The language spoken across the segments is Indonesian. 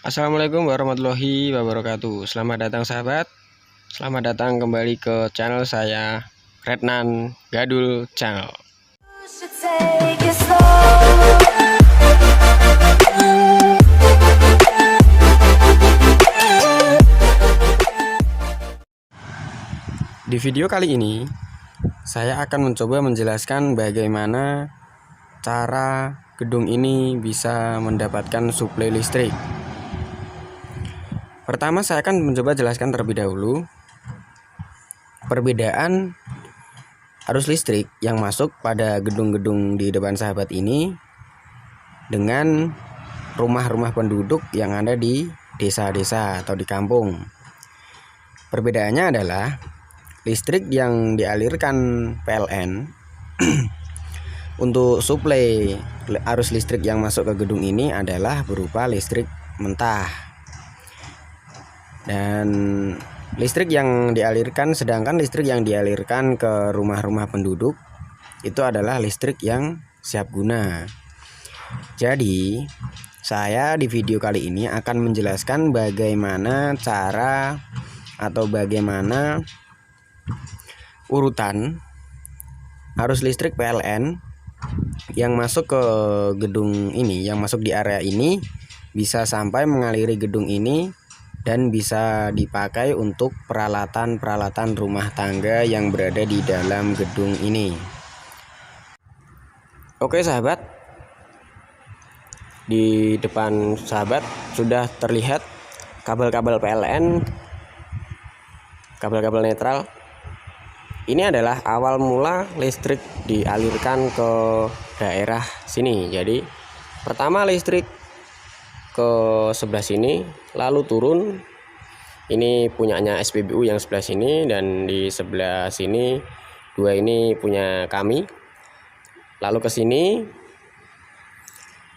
Assalamualaikum warahmatullahi wabarakatuh. Selamat datang sahabat. Selamat datang kembali ke channel saya, Retnan Gadul Channel. Di video kali ini, saya akan mencoba menjelaskan bagaimana cara gedung ini bisa mendapatkan suplai listrik. Pertama, saya akan mencoba jelaskan terlebih dahulu perbedaan arus listrik yang masuk pada gedung-gedung di depan sahabat ini dengan rumah-rumah penduduk yang ada di desa-desa atau di kampung. Perbedaannya adalah listrik yang dialirkan PLN untuk suplai arus listrik yang masuk ke gedung ini adalah berupa listrik mentah. Dan listrik yang dialirkan, sedangkan listrik yang dialirkan ke rumah-rumah penduduk itu adalah listrik yang siap guna. Jadi, saya di video kali ini akan menjelaskan bagaimana cara atau bagaimana urutan arus listrik PLN yang masuk ke gedung ini, yang masuk di area ini, bisa sampai mengaliri gedung ini dan bisa dipakai untuk peralatan-peralatan rumah tangga yang berada di dalam gedung ini. Oke sahabat, di depan sahabat sudah terlihat kabel-kabel PLN, kabel-kabel netral. Ini adalah awal mula listrik dialirkan ke daerah sini. Jadi pertama listrik ke sebelah sini, lalu turun. Ini punyanya SPBU yang sebelah sini, dan di sebelah sini dua ini punya kami. Lalu ke sini,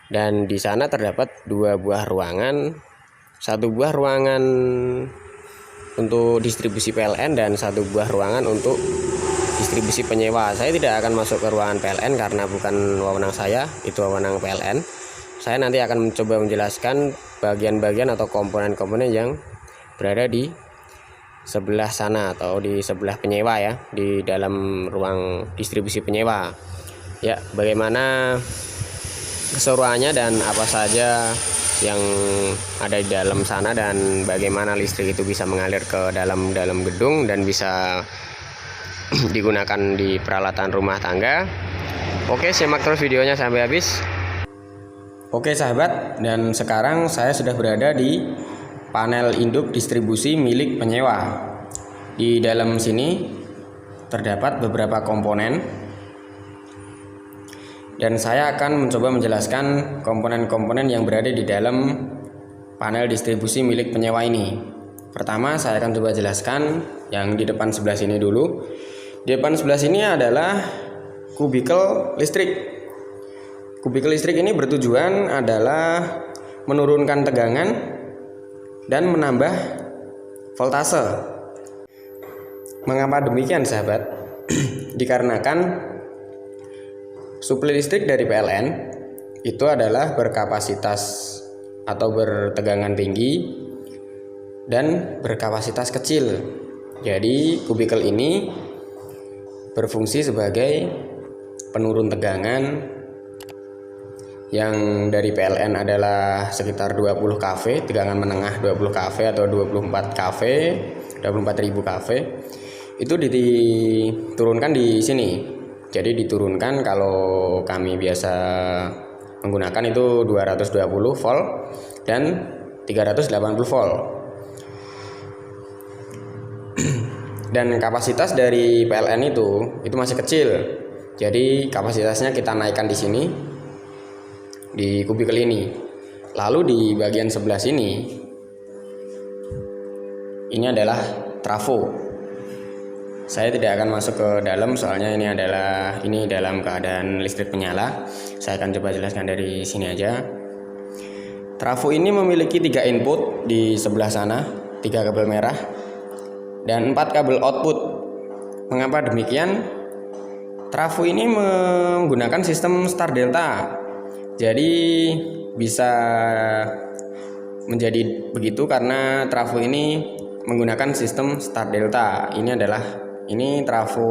dan di sana terdapat dua buah ruangan, satu buah ruangan untuk distribusi PLN dan satu buah ruangan untuk distribusi penyewa. Saya tidak akan masuk ke ruangan PLN karena bukan wewenang saya, itu wewenang PLN. Saya nanti akan mencoba menjelaskan bagian-bagian atau komponen-komponen yang berada di sebelah sana atau di sebelah penyewa ya, di dalam ruang distribusi penyewa. Ya, bagaimana keseruannya dan apa saja yang ada di dalam sana dan bagaimana listrik itu bisa mengalir ke dalam gedung dan bisa digunakan di peralatan rumah tangga. Oke, simak terus videonya sampai habis. Oke sahabat, dan sekarang saya sudah berada di panel induk distribusi milik penyewa. Di dalam sini terdapat beberapa komponen, dan saya akan mencoba menjelaskan komponen-komponen yang berada di dalam panel distribusi milik penyewa ini. Pertama, saya akan coba jelaskan yang di depan sebelah sini dulu. Di depan sebelah sini adalah kubikel listrik. Kubikel listrik ini bertujuan adalah menurunkan tegangan dan menambah voltase. Mengapa demikian sahabat? Dikarenakan suplai listrik dari PLN itu adalah berkapasitas atau bertegangan tinggi dan berkapasitas kecil. Jadi kubikel ini berfungsi sebagai penurun tegangan yang dari PLN adalah sekitar 20 kV, tegangan menengah 20 kV atau 24 kV, 24.000 kV. Itu diturunkan di sini. Jadi diturunkan, kalau kami biasa menggunakan itu 220 volt dan 380 volt. Dan kapasitas dari PLN itu masih kecil. Jadi kapasitasnya kita naikkan di sini, di kubikel ini. Lalu di bagian sebelah sini, ini adalah trafo. Saya tidak akan masuk ke dalam, soalnya ini dalam keadaan listrik menyala. Saya akan coba jelaskan dari sini aja. Trafo ini memiliki 3 input di sebelah sana, 3 kabel merah dan 4 kabel output. Mengapa demikian? Trafo ini menggunakan sistem star delta. Jadi bisa menjadi begitu karena trafo ini menggunakan sistem start delta. Ini trafo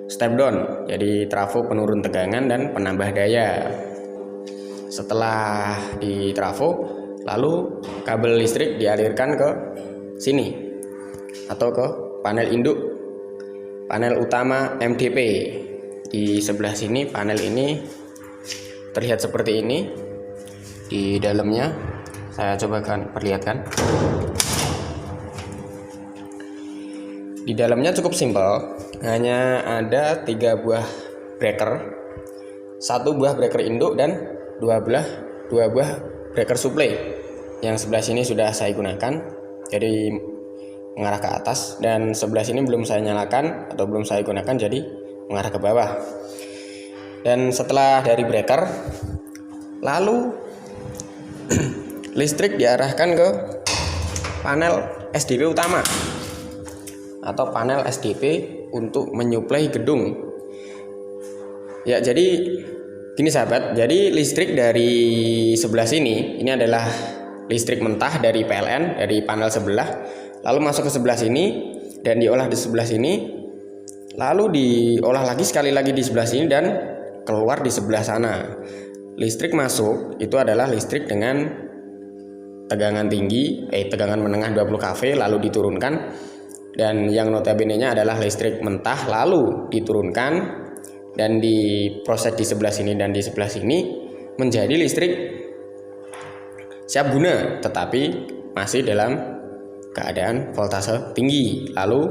step down, jadi trafo penurun tegangan dan penambah daya. Setelah di trafo, lalu kabel listrik dialirkan ke sini atau ke panel induk, panel utama MDP. Di sebelah sini panel ini terlihat seperti ini. Di dalamnya saya coba perlihatkan. Di dalamnya cukup simpel, hanya ada 3 buah breaker, 1 buah breaker induk dan 2 buah breaker supply. Yang sebelah sini sudah saya gunakan, jadi mengarah ke atas, dan sebelah sini belum saya nyalakan atau belum saya gunakan, jadi mengarah ke bawah. Dan setelah dari breaker, lalu listrik diarahkan ke panel SDP utama atau panel SDP untuk menyuplai gedung. Ya, jadi gini sahabat, jadi listrik dari sebelah sini ini adalah listrik mentah dari PLN, dari panel sebelah, lalu masuk ke sebelah sini dan diolah di sebelah sini, lalu diolah lagi sekali lagi di sebelah sini dan keluar di sebelah sana. Listrik masuk itu adalah listrik dengan tegangan tinggi, tegangan menengah 20 kV lalu diturunkan, dan yang notabene-nya adalah listrik mentah lalu diturunkan dan diproses di sebelah sini dan di sebelah sini menjadi listrik siap guna tetapi masih dalam keadaan voltase tinggi, lalu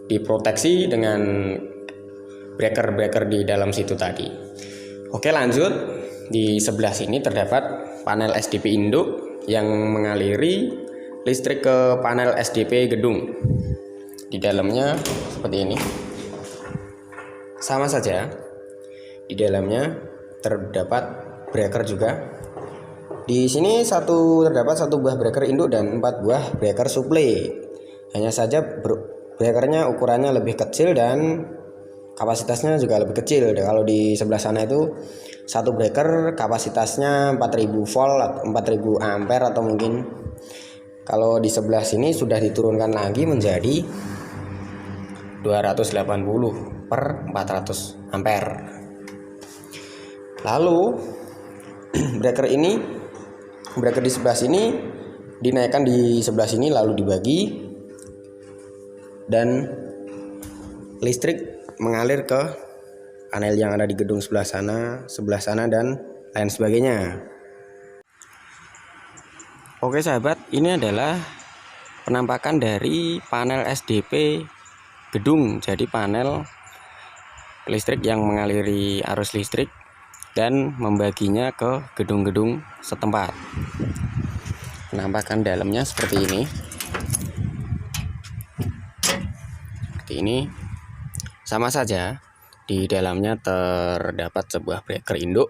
diproteksi dengan breaker-breaker di dalam situ tadi. Oke, lanjut. Di sebelah sini terdapat panel SDP induk yang mengaliri listrik ke panel SDP gedung. Di dalamnya seperti ini. Sama saja. Di dalamnya terdapat breaker juga. Di sini terdapat 1 buah breaker induk dan 4 buah breaker supply. Hanya saja breakernya ukurannya lebih kecil dan kapasitasnya juga lebih kecil. Kalau di sebelah sana itu 1 breaker kapasitasnya 4000 volt, 4000 ampere, atau mungkin kalau di sebelah sini sudah diturunkan lagi menjadi 280 per 400 ampere. Lalu breaker di sebelah sini dinaikkan di sebelah sini lalu dibagi dan listrik mengalir ke panel yang ada di gedung sebelah sana dan lain sebagainya. Oke sahabat, ini adalah penampakan dari panel SDP gedung. Jadi panel listrik yang mengaliri arus listrik dan membaginya ke gedung-gedung setempat. Penampakan dalamnya seperti ini. Seperti ini. Sama saja, di dalamnya terdapat sebuah breaker induk,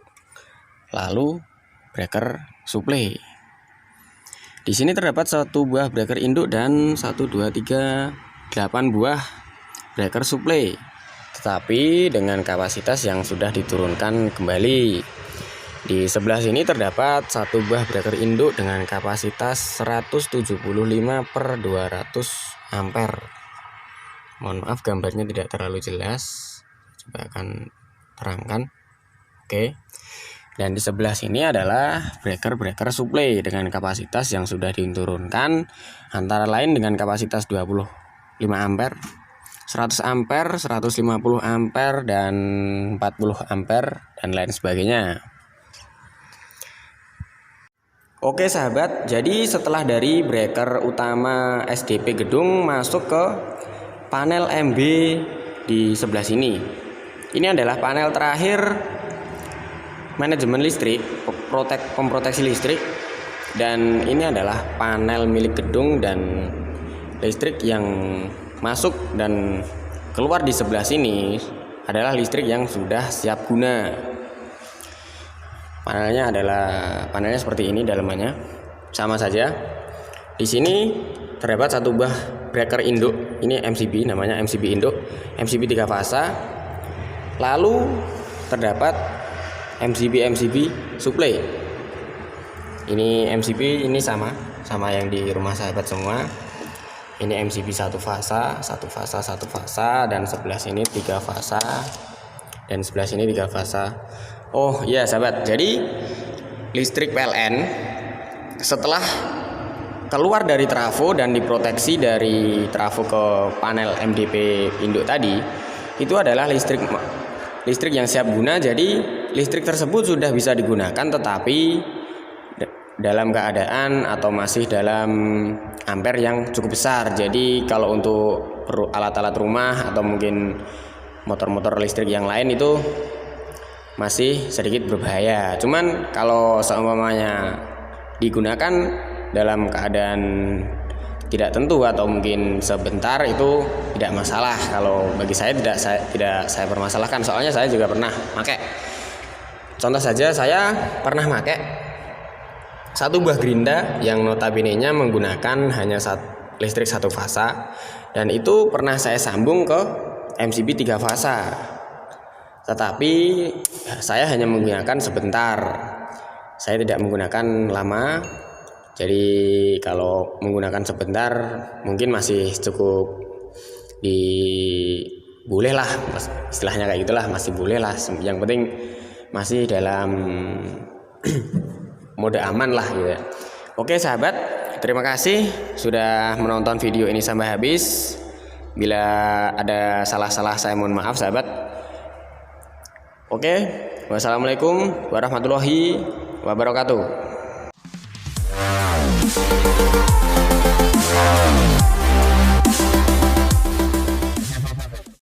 lalu breaker supply. Di sini terdapat 1 buah breaker induk dan 1, 2, 3, 8 buah breaker supply, tetapi dengan kapasitas yang sudah diturunkan kembali. Di sebelah sini terdapat 1 buah breaker induk dengan kapasitas 175 per 200 ampere. Mohon maaf gambarnya tidak terlalu jelas, coba akan terangkan. Oke. Dan di sebelah sini adalah breaker supply dengan kapasitas yang sudah diturunkan, antara lain dengan kapasitas 25 ampere, 100 ampere, 150 ampere, dan 40 ampere, dan lain sebagainya. Oke sahabat, jadi setelah dari breaker utama SDP gedung masuk ke panel MB di sebelah sini. Ini adalah panel terakhir manajemen listrik, pemproteksi listrik, dan ini adalah panel milik gedung, dan listrik yang masuk dan keluar di sebelah sini adalah listrik yang sudah siap guna. Panelnya seperti ini dalamannya. Sama saja. Di sini terdapat 1 buah breaker induk, ini MCB, namanya MCB induk, MCB 3 fasa. Lalu terdapat MCB supply. Ini MCB ini sama yang di rumah sahabat semua. Ini MCB satu fasa, dan sebelah sini 3 fasa, dan sebelah sini 3 fasa. Oh iya sahabat, jadi listrik PLN setelah keluar dari trafo dan diproteksi dari trafo ke panel MDP induk tadi, itu adalah listrik yang siap guna. Jadi listrik tersebut sudah bisa digunakan, tetapi dalam keadaan atau masih dalam ampere yang cukup besar. Jadi kalau untuk alat-alat rumah atau mungkin motor-motor listrik yang lain itu masih sedikit berbahaya. Cuman kalau seumpamanya digunakan dalam keadaan tidak tentu atau mungkin sebentar, itu tidak masalah. Kalau bagi saya tidak saya permasalahkan, soalnya saya juga pernah pakai. Contoh saja, saya pernah pakai satu buah gerinda yang notabene-nya menggunakan hanya listrik 1 fasa, dan itu pernah saya sambung ke MCB 3 fasa. Tetapi saya hanya menggunakan sebentar. Saya tidak menggunakan lama. Jadi kalau menggunakan sebentar mungkin masih cukup boleh lah, istilahnya kayak gitulah, masih boleh lah. Yang penting masih dalam mode aman lah gitu ya. Oke sahabat, terima kasih sudah menonton video ini sampai habis. Bila ada salah-salah saya mohon maaf sahabat. Oke, wassalamualaikum warahmatullahi wabarakatuh.